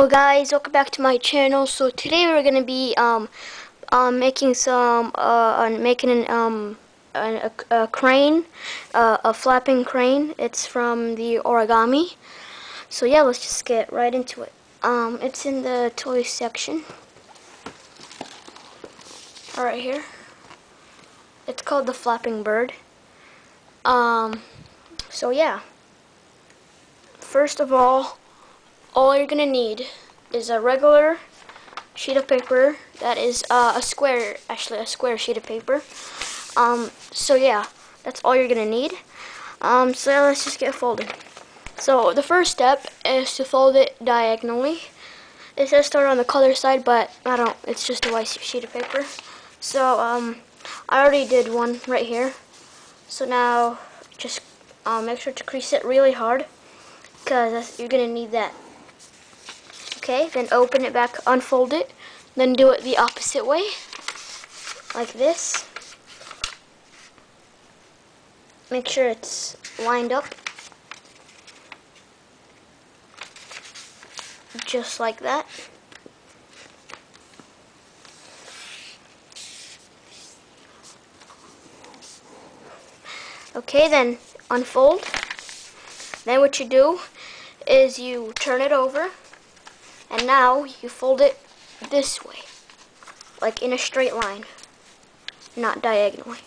Hello guys, welcome back to my channel. So today we're gonna be making some a crane, a flapping crane. It's from the origami. So yeah, let's just get right into it. It's in the toy section. Right here. It's called the Flapping Bird. So yeah. First of all you're gonna need is a regular sheet of paper that is a square sheet of paper. So yeah, that's all you're gonna need. So yeah, let's just get folded. So the first step is to fold it diagonally. It says start on the color side, but it's just a white sheet of paper. So I already did one right here. So now just make sure to crease it really hard, because you're gonna need that. Okay, then open it back, unfold it, then do it the opposite way, like this. Make sure it's lined up, just like that. Okay, then unfold. Then what you do is you turn it over, and now you fold it this way, like in a straight line, not diagonally.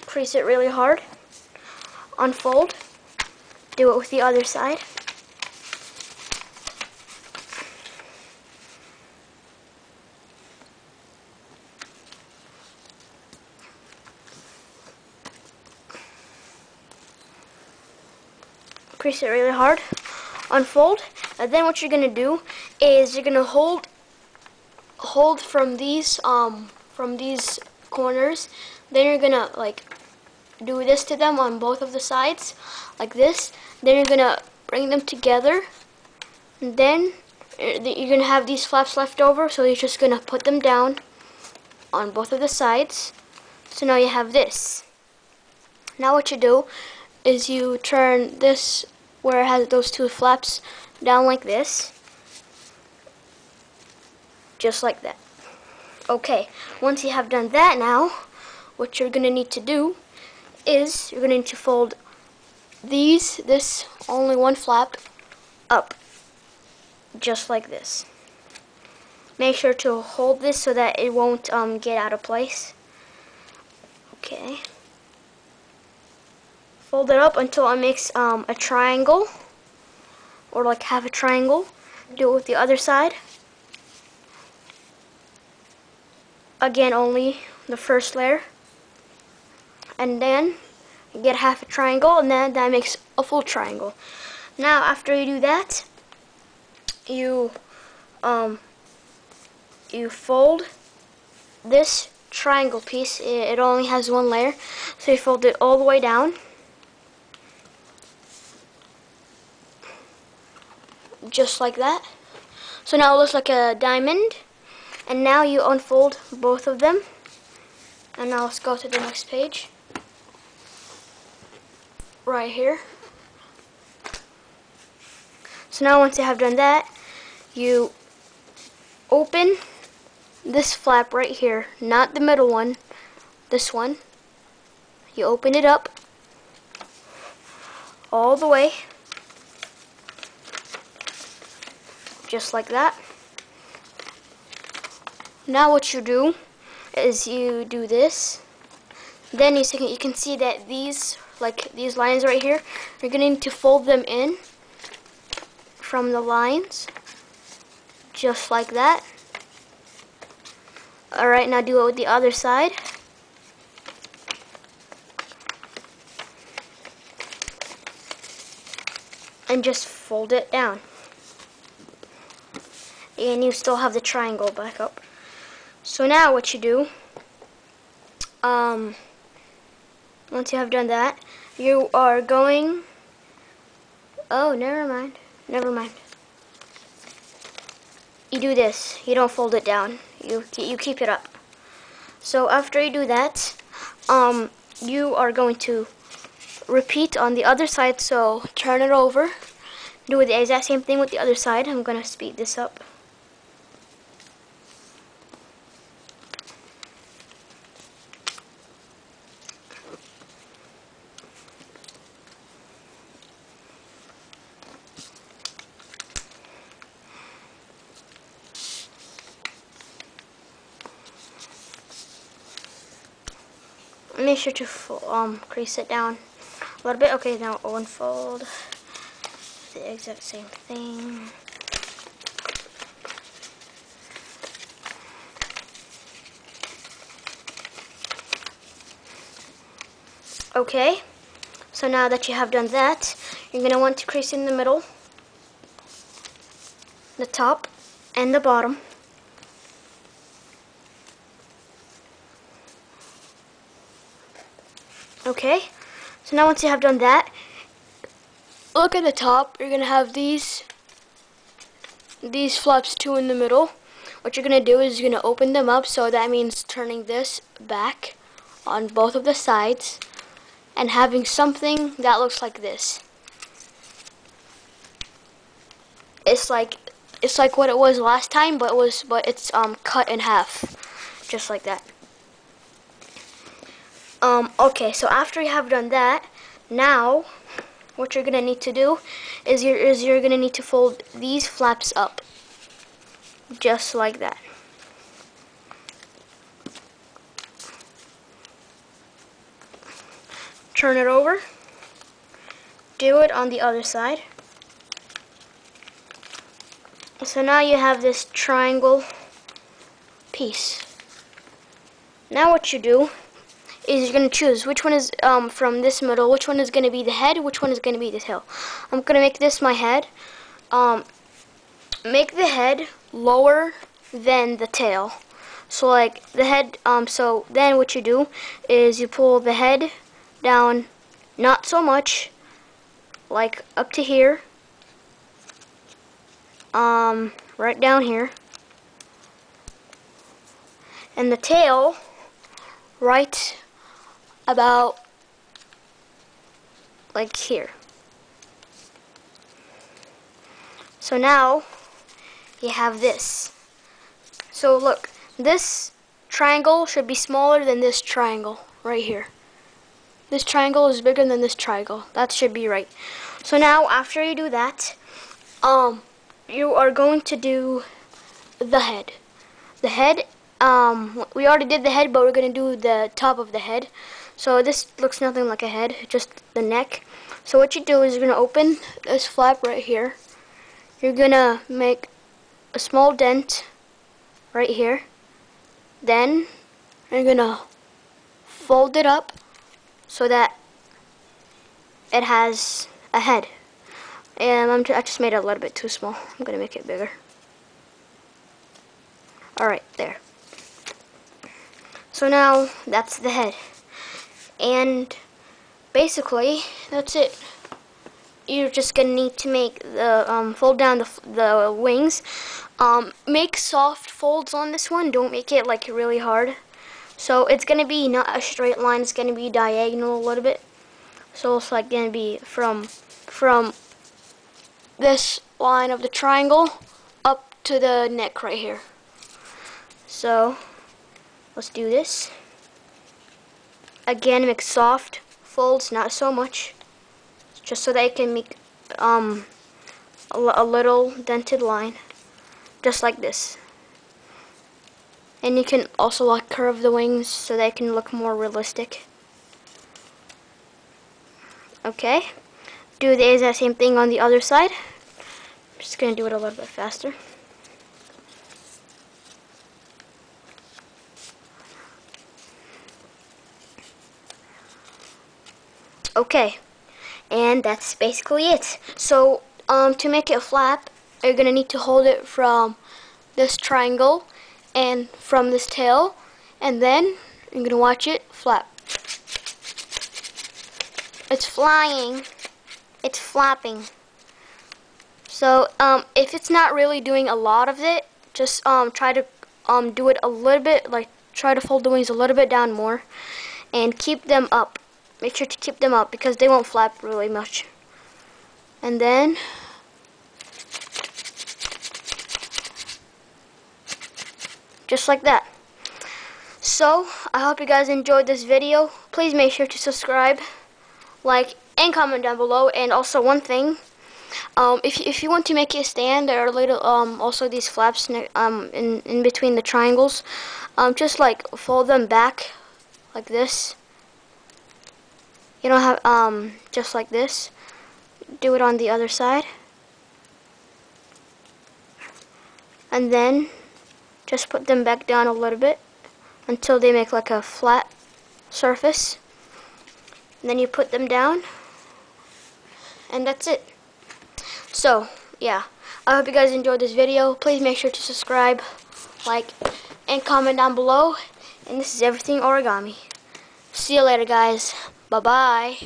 Crease it really hard. Unfold. Do it with the other side. Crease it really hard, unfold, and then what you're gonna do is you're gonna hold from these corners. Then you're gonna do this to them on both of the sides, like this. Then you're gonna bring them together, and then you're gonna have these flaps left over, so you're just gonna put them down on both of the sides. So now you have this. Now what you do is you turn this where it has those two flaps down like this, just like that. Okay, once you have done that, now what you're gonna need to do is you're gonna need to fold this only one flap up, just like this. Make sure to hold this so that it won't get out of place. Okay. Fold it up until it makes a triangle, or like half a triangle. Do it with the other side. Again, only the first layer. And then you get half a triangle, and then that makes a full triangle. Now after you do that, you fold this triangle piece. It only has one layer, so you fold it all the way down, just like that. So now it looks like a diamond. And now you unfold both of them. And now let's go to the next page. Right here. So now once you have done that, you open this flap right here, not the middle one, this one. You open it up all the way, just like that. Now what you do is you do this. Then you can see that these lines right here, you're going to need to fold them in from the lines, just like that. Alright, now do it with the other side. And just fold it down. And you still have the triangle back up. So now what you do, once you have done that, you are going, never mind. You do this, you don't fold it down, you keep it up. So after you do that, you are going to repeat on the other side, so turn it over. Do the exact same thing with the other side. I'm gonna speed this up. Make sure to crease it down a little bit. Okay, now unfold. The exact same thing. Okay, so now that you have done that, you're going to want to crease in the middle, the top, and the bottom. Okay, so now once you have done that, look at the top. You're going to have these flaps too in the middle. What you're going to do is you're going to open them up, so that means turning this back on both of the sides and having something that looks like this. It's like what it was last time, but it's cut in half, just like that. Okay, so after you have done that, now what you're gonna need to do is you're gonna need to fold these flaps up, just like that. Turn it over. Do it on the other side. So now you have this triangle piece. Now what you do is you're going to choose which one is from this middle, which one is going to be the head, which one is going to be the tail. I'm going to make this my head. Make the head lower than the tail. So like the head, so then what you do is you pull the head down, not so much, like up to here, right down here, and the tail right about like here. So now you have this. So look, this triangle should be smaller than this triangle right here. This triangle is bigger than this triangle. That should be right. So now after you do that, you are going to do the head. The head, we already did the head, but we're going to do the top of the head. So this looks nothing like a head, just the neck. So what you do is you're going to open this flap right here. You're going to make a small dent right here. Then you're going to fold it up so that it has a head. And I just made it a little bit too small. I'm going to make it bigger. Alright, there. So now that's the head. And basically, that's it. You're just going to need to make the, fold down the wings. Make soft folds on this one. Don't make it like really hard. So it's going to be not a straight line. It's going to be diagonal a little bit. So it's like going to be from this line of the triangle up to the neck right here. So let's do this. Again, make soft folds, not so much, just so that you can make a little dented line, just like this. And you can also like curve the wings so they can look more realistic. Okay, do the exact same thing on the other side. I'm just gonna do it a little bit faster. Okay, and that's basically it. So to make it flap, you're gonna need to hold it from this triangle and from this tail, and then you're gonna watch it flap. It's flying. It's flapping. So if it's not really doing a lot of it, just try to do it a little bit, like try to fold the wings a little bit down more, and keep them up. make sure to tip them up because they won't flap really much. And then just like that. So I hope you guys enjoyed this video. Please make sure to subscribe, like, and comment down below. And also one thing, if you want to make it stand, there are little also these flaps in between the triangles. Just like fold them back like this. You don't have just like this. Do it on the other side, and then just put them back down a little bit until they make like a flat surface. And then you put them down, and that's it. So yeah, I hope you guys enjoyed this video. Please make sure to subscribe, like, and comment down below. And this is Everything Origami. See you later, guys. Bye bye.